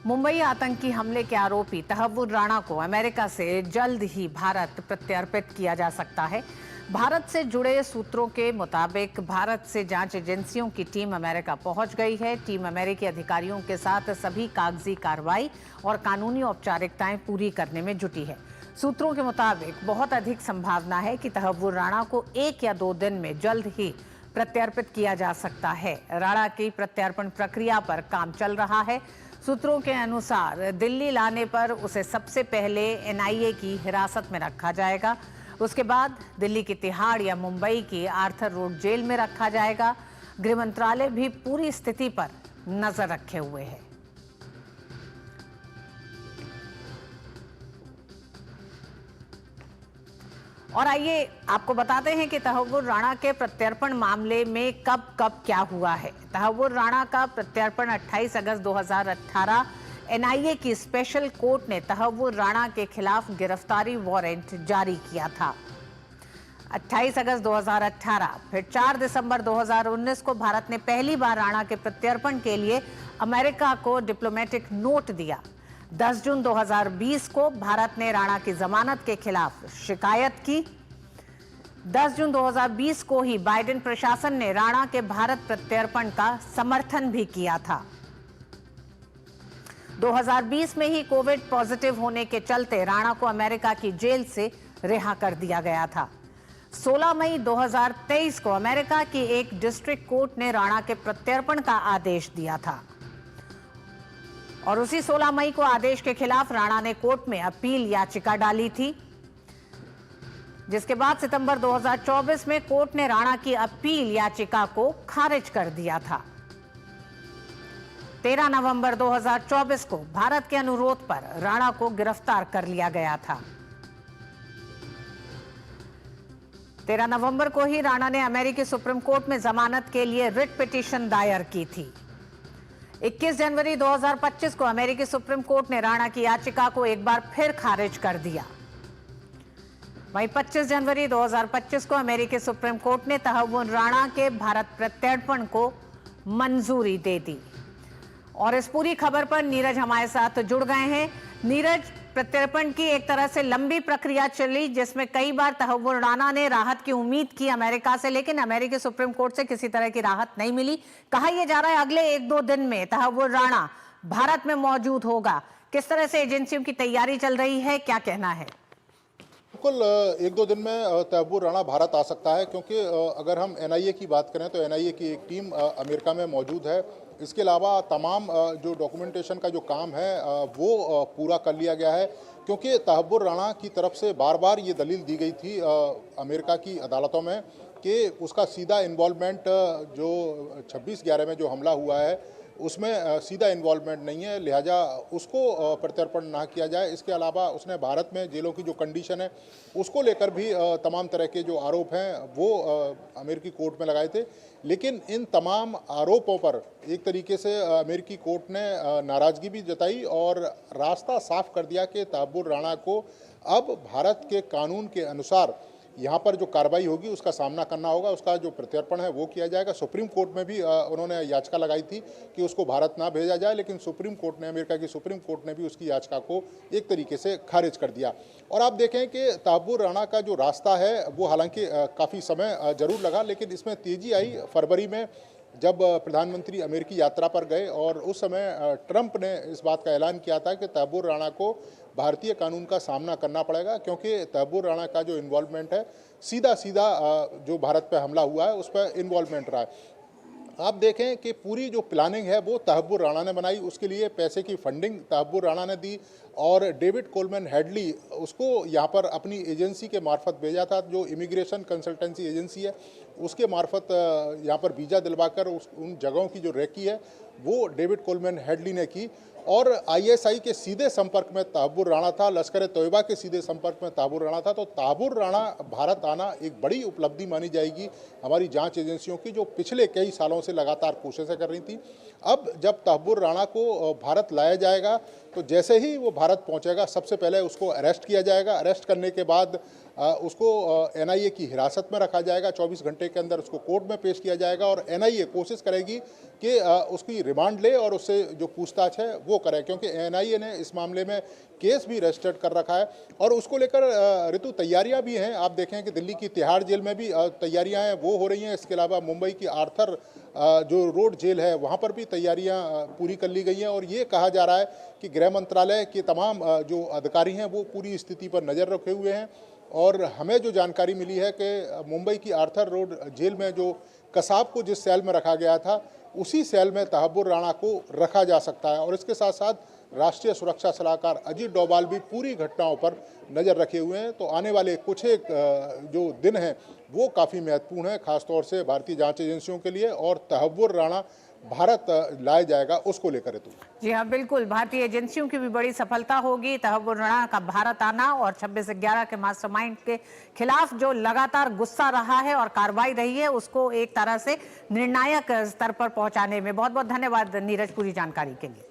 मुंबई आतंकी हमले के आरोपी तहव्वुर राणा को अमेरिका से जल्द ही भारत प्रत्यर्पित किया जा सकता है। भारत से जुड़े सूत्रों के मुताबिक भारत से जांच एजेंसियों की टीम अमेरिका पहुंच गई है। टीम अमेरिकी अधिकारियों के साथ सभी कागजी कार्रवाई और कानूनी औपचारिकताएं पूरी करने में जुटी है। सूत्रों के मुताबिक बहुत अधिक संभावना है कि तहव्वुर राणा को 1 या 2 दिन में जल्द ही प्रत्यर्पित किया जा सकता है। राणा की प्रत्यर्पण प्रक्रिया पर काम चल रहा है। सूत्रों के अनुसार दिल्ली लाने पर उसे सबसे पहले एनआईए की हिरासत में रखा जाएगा। उसके बाद दिल्ली की तिहाड़ या मुंबई की आर्थर रोड जेल में रखा जाएगा। गृह मंत्रालय भी पूरी स्थिति पर नजर रखे हुए है। और आइए आपको बताते हैं कि तहव्वुर राणा के प्रत्यर्पण मामले में कब कब क्या हुआ है। तहव्वुर राणा का प्रत्यर्पण 28 अगस्त 2018 एनआईए की स्पेशल कोर्ट ने तहव्वुर राणा के खिलाफ गिरफ्तारी वारंट जारी किया था। 28 अगस्त 2018 फिर 4 दिसंबर 2019 को भारत ने पहली बार राणा के प्रत्यर्पण के लिए अमेरिका को डिप्लोमेटिक नोट दिया। 10 जून 2020 को भारत ने राणा की जमानत के खिलाफ शिकायत की। 10 जून 2020 को ही बाइडेन प्रशासन ने राणा के भारत प्रत्यर्पण का समर्थन भी किया था। 2020 में ही कोविड पॉजिटिव होने के चलते राणा को अमेरिका की जेल से रिहा कर दिया गया था। 16 मई 2023 को अमेरिका की एक डिस्ट्रिक्ट कोर्ट ने राणा के प्रत्यर्पण का आदेश दिया था और उसी 16 मई को आदेश के खिलाफ राणा ने कोर्ट में अपील याचिका डाली थी, जिसके बाद सितंबर 2024 में कोर्ट ने राणा की अपील याचिका को खारिज कर दिया था। 13 नवंबर 2024 को भारत के अनुरोध पर राणा को गिरफ्तार कर लिया गया था। 13 नवंबर को ही राणा ने अमेरिकी सुप्रीम कोर्ट में जमानत के लिए रिट पिटीशन दायर की थी। 21 जनवरी 2025 को अमेरिकी सुप्रीम कोर्ट ने राणा की याचिका को एक बार फिर खारिज कर दिया। वहीं 25 जनवरी 2025 को अमेरिकी सुप्रीम कोर्ट ने तहव्वुर राणा के भारत प्रत्यर्पण को मंजूरी दे दी। और इस पूरी खबर पर नीरज हमारे साथ जुड़ गए हैं। नीरज, प्रत्यर्पण की एक तरह से लंबी प्रक्रिया चली, जिसमें कई बार तहव्वुर राणा ने राहत की उम्मीद की अमेरिका से, लेकिन अमेरिकी सुप्रीम कोर्ट से किसी तरह की राहत नहीं मिली। कहा यह जा रहा है अगले 1-2 दिन में तहव्वुर राणा भारत में मौजूद होगा। किस तरह से एजेंसियों की तैयारी चल रही है, क्या कहना है? बिल्कुल 1-2 दिन में तहव्वुर राणा भारत आ सकता है, क्योंकि अगर हम एनआईए की बात करें तो एनआईए की एक टीम अमेरिका में मौजूद है। इसके अलावा तमाम जो डॉक्यूमेंटेशन का जो काम है वो पूरा कर लिया गया है, क्योंकि तहव्वुर राणा की तरफ से बार बार ये दलील दी गई थी अमेरिका की अदालतों में कि उसका सीधा इन्वॉल्वमेंट जो 26/11 में जो हमला हुआ है उसमें सीधा इन्वॉल्वमेंट नहीं है, लिहाजा उसको प्रत्यर्पण ना किया जाए। इसके अलावा उसने भारत में जेलों की जो कंडीशन है उसको लेकर भी तमाम तरह के जो आरोप हैं वो अमेरिकी कोर्ट में लगाए थे, लेकिन इन तमाम आरोपों पर एक तरीके से अमेरिकी कोर्ट ने नाराज़गी भी जताई और रास्ता साफ कर दिया कि तहव्वुर राणा को अब भारत के कानून के अनुसार यहाँ पर जो कार्रवाई होगी उसका सामना करना होगा, उसका जो प्रत्यर्पण है वो किया जाएगा। सुप्रीम कोर्ट में भी उन्होंने याचिका लगाई थी कि उसको भारत ना भेजा जाए, लेकिन सुप्रीम कोर्ट ने, अमेरिका की सुप्रीम कोर्ट ने भी उसकी याचिका को एक तरीके से खारिज कर दिया। और आप देखें कि तहव्वुर राणा का जो रास्ता है वो हालांकि काफ़ी समय जरूर लगा, लेकिन इसमें तेज़ी आई फरवरी में, जब प्रधानमंत्री अमेरिकी यात्रा पर गए और उस समय ट्रंप ने इस बात का ऐलान किया था कि तहव्वुर राणा को भारतीय कानून का सामना करना पड़ेगा, क्योंकि तहव्वुर राणा का जो इन्वॉल्वमेंट है सीधा सीधा जो भारत पर हमला हुआ है उस पर इन्वॉल्वमेंट रहा है। आप देखें कि पूरी जो प्लानिंग है वो तहव्वुर राणा ने बनाई, उसके लिए पैसे की फंडिंग तहव्वुर राणा ने दी और डेविड कोलमैन हेडली उसको यहाँ पर अपनी एजेंसी के मार्फत भेजा था, जो इमिग्रेशन कंसल्टेंसी एजेंसी है उसके मार्फत यहाँ पर वीज़ा दिलवाकर उन जगहों की जो रेकी है वो डेविड कोलमैन हेडली ने की। और आईएसआई के सीधे संपर्क में तहव्वुर राणा था, लश्कर तोयबा के सीधे संपर्क में तहव्वुर राणा था। तो तहव्वुर राणा भारत आना एक बड़ी उपलब्धि मानी जाएगी हमारी जांच एजेंसियों की, जो पिछले कई सालों से लगातार कोशिशें कर रही थी। अब जब तहव्वुर राणा को भारत लाया जाएगा तो जैसे ही वो भारत पहुंचेगा सबसे पहले उसको अरेस्ट किया जाएगा। अरेस्ट करने के बाद उसको एनआईए की हिरासत में रखा जाएगा। 24 घंटे के अंदर उसको कोर्ट में पेश किया जाएगा और एनआईए कोशिश करेगी कि उसकी रिमांड ले और उससे जो पूछताछ है वो करे, क्योंकि एनआईए ने इस मामले में केस भी रजिस्टर्ड कर रखा है और उसको लेकर ऋतु तैयारियां भी हैं। आप देखें कि दिल्ली की तिहाड़ जेल में भी तैयारियां हैं वो हो रही हैं। इसके अलावा मुंबई की आर्थर जो रोड जेल है वहाँ पर भी तैयारियां पूरी कर ली गई हैं और ये कहा जा रहा है कि गृह मंत्रालय के तमाम जो अधिकारी हैं वो पूरी स्थिति पर नज़र रखे हुए हैं। और हमें जो जानकारी मिली है कि मुंबई की आर्थर रोड जेल में जो कसाब को जिस सेल में रखा गया था उसी सेल में तहव्वुर राणा को रखा जा सकता है। और इसके साथ साथ राष्ट्रीय सुरक्षा सलाहकार अजीत डोभाल भी पूरी घटनाओं पर नज़र रखे हुए हैं। तो आने वाले कुछ एक जो दिन हैं वो काफ़ी महत्वपूर्ण है, खासतौर से भारतीय जांच एजेंसियों के लिए, और तहव्वुर राणा भारत लाया जाएगा उसको लेकर। जी हाँ, बिल्कुल, भारतीय एजेंसियों की भी बड़ी सफलता होगी तहव्वुर राणा का भारत आना और 26/11 के मास्टरमाइंड के खिलाफ जो लगातार गुस्सा रहा है और कार्रवाई रही है उसको एक तरह से निर्णायक स्तर पर पहुंचाने में। बहुत बहुत धन्यवाद नीरज पूरी जानकारी के लिए।